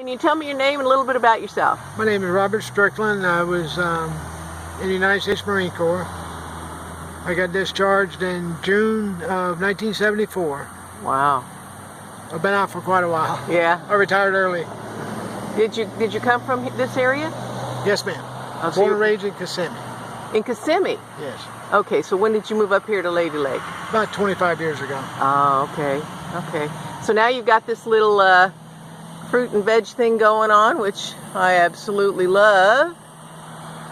Can you tell me your name and a little bit about yourself? My name is Robert Strickland. I was in the United States Marine Corps. I got discharged in June of 1974. Wow. I've been out for quite a while. Yeah. I retired early. Did you come from this area? Yes, ma'am. Oh, so Born and raised in Kissimmee. In Kissimmee? Yes. Okay, so when did you move up here to Lady Lake? About 25 years ago. Oh, okay. Okay. So now you've got this little fruit and veg thing going on, which I absolutely love.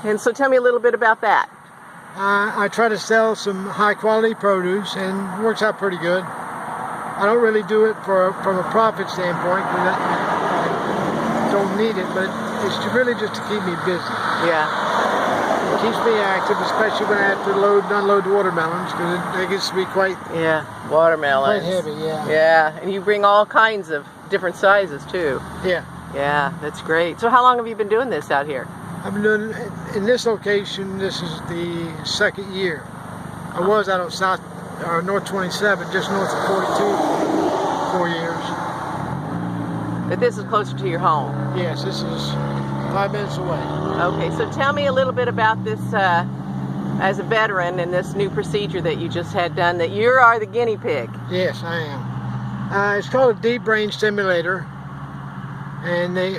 And so tell me a little bit about that. I try to sell some high quality produce and it works out pretty good. I don't really do it from a profit standpoint because I don't need it, but it's really just to keep me busy. Yeah. It keeps me active, especially when I have to unload the watermelons because it gets to be quite watermelons. Quite heavy, yeah. Yeah, and you bring all kinds of different sizes too. Yeah. Yeah, that's great. So how long have you been doing this out here? I've been doing in this location. This is the second year. I was out on North 27, just north of 42, 4 years. But this is closer to your home. Yes, this is 5 minutes away. Okay, so tell me a little bit about this as a veteran and this new procedure that you just had done, that you are the guinea pig. Yes, I am. It's called a deep brain stimulator, and they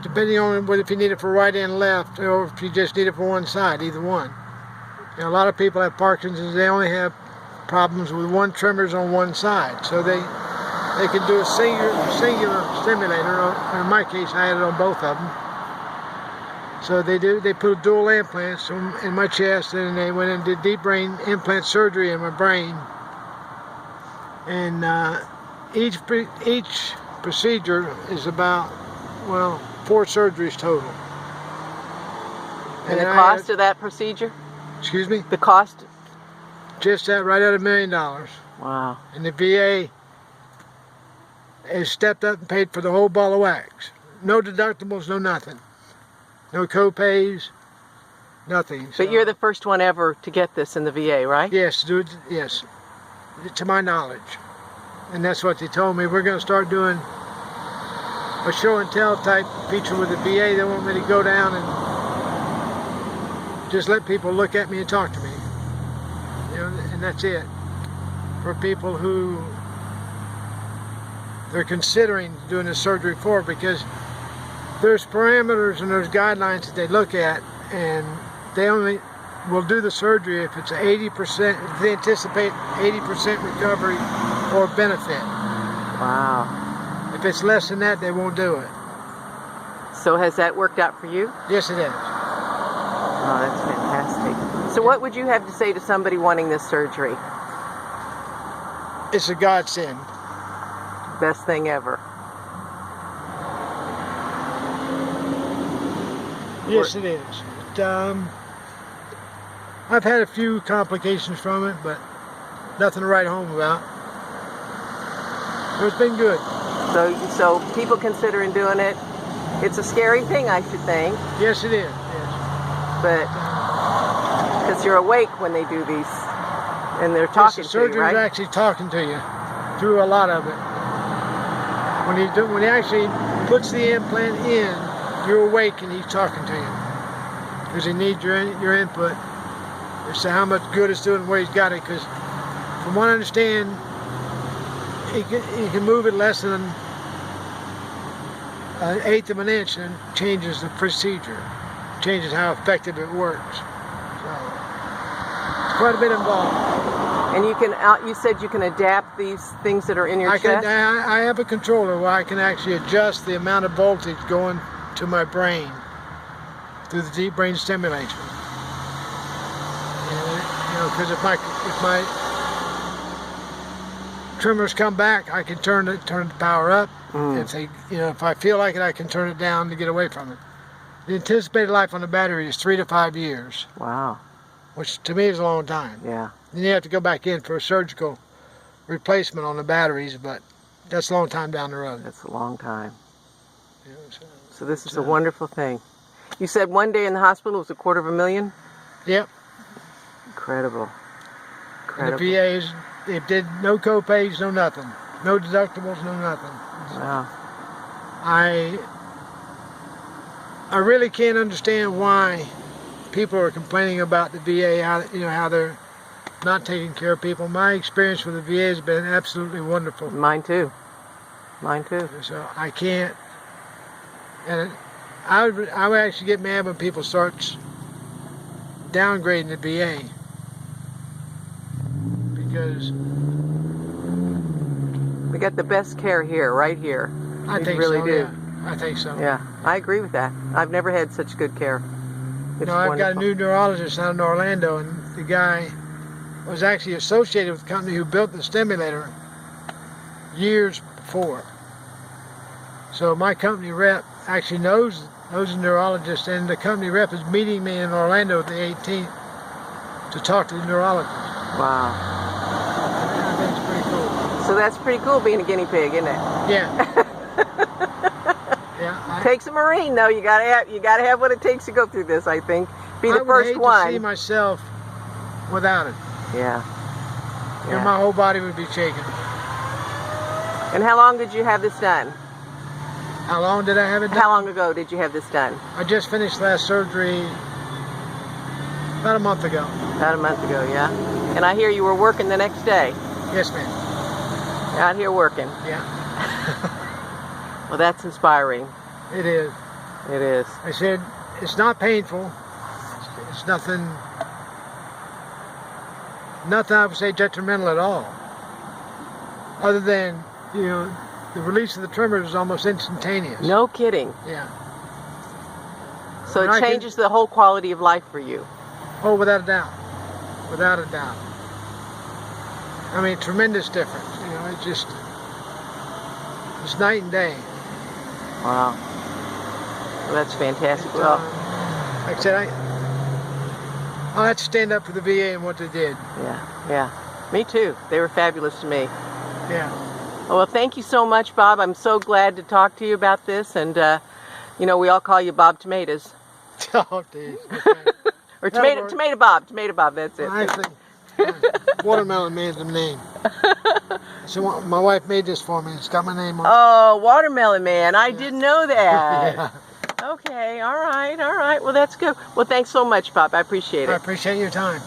depending on if you need it for right and left, or if you just need it for one side, either one. You know, a lot of people have Parkinsons. They only have problems with one tremors on one side, so they can do a singular stimulator. In my case, I had it on both of them. So they put dual implants in my chest, and they went and did deep brain implant surgery in my brain. And each procedure is about 4 surgeries total. And the cost of that procedure? Excuse me? The cost? Just that, right at $1 million. Wow. And the VA has stepped up and paid for the whole ball of wax. No deductibles, no nothing. No co-pays, nothing. But you're the first one ever to get this in the VA, right? Yes, yes, to my knowledge. And that's what they told me. We're going to start doing a show and tell type feature with the VA. They want me to go down and just let people look at me and talk to me. You know, and that's it. For people who they're considering doing this surgery for, because there's parameters and there's guidelines that they look at, and they only will do the surgery if it's 80%, if they anticipate 80% recovery or benefit. Wow. If it's less than that, they won't do it. So has that worked out for you? Yes, it has. Oh, that's fantastic. So what would you have to say to somebody wanting this surgery? It's a godsend. Best thing ever. Yes, it is. I've had a few complications from it, but nothing to write home about. It's been good. So people considering doing it, it's a scary thing, I should think. Yes, it is. Yes. But because you're awake when they do these, and they're talking the to you, right? The surgeon's actually talking to you through a lot of it. When he actually puts the implant in, you're awake and he's talking to you because he needs your input as to how much good it's doing and where he's got it. Because from what I understand, he can move it less than an eighth of an inch and changes the procedure, changes how effective it works. So it's quite a bit involved. And you said you can adapt these things that are in your chest? I have a controller where I can actually adjust the amount of voltage going to my brain through the deep brain stimulation. And, you know, because if my tremors come back, I can turn the power up. If I feel like it, I can turn it down to get away from it. The anticipated life on the battery is 3 to 5 years. Wow. Which to me is a long time. Yeah. Then you have to go back in for a surgical replacement on the batteries, but that's a long time down the road. That's a long time. Yeah, so this is a wonderful thing. You said one day in the hospital was $250,000? Yep. Incredible. And the VAs, they did no co-pays, no nothing. No deductibles, no nothing. Wow. I really can't understand why people are complaining about the VA, how they're not taking care of people. My experience with the VA has been absolutely wonderful. Mine too. Mine too. So I can't, and I would actually get mad when people start downgrading the VA, because we got the best care here, right here. I think really so. do. Yeah, I think so. Yeah, I agree with that. I've never had such good care. It's I've got a wonderful. new neurologist out in Orlando, and the guy was actually associated with the company who built the stimulator years before. So my company rep actually knows the neurologist, and the company rep is meeting me in Orlando the 18th to talk to the neurologist. Wow. I think it's pretty cool. So that's pretty cool being a guinea pig, isn't it? Yeah. Yeah. Takes a Marine though. You gotta have what it takes to go through this. I think. Be the I would first hate one. to see myself without it. Yeah. And my whole body would be shaking. And how long did you have this done? How long did I have it done? How long ago did you have this done? I just finished last surgery about a month ago. About a month ago, yeah. And I hear you were working the next day. Yes, ma'am. Out here working. Yeah. Well, that's inspiring. It is. It is. I said, it's not painful. It's nothing I would say detrimental at all. Other than, the release of the tremors is almost instantaneous. No kidding. Yeah. So And it changes the whole quality of life for you. Oh, without a doubt. Without a doubt. I mean, tremendous difference. It's night and day. Wow. Well, that's fantastic. Well, like I said, I'll have to stand up for the VA and what they did. yeah. Me too. They were fabulous to me. Yeah. Well, thank you so much, Bob. I'm so glad to talk to you about this. And, we all call you Bob Tomatoes. Oh, geez. Or Tomato Bob. Tomato Bob, that's it. Actually, Watermelon Man's the name. So my wife made this for me. It's got my name on it. Oh, Watermelon Man. I didn't know that. Yeah. Okay, all right. Well, that's good. Well, thanks so much, Bob. I appreciate it. I appreciate your time.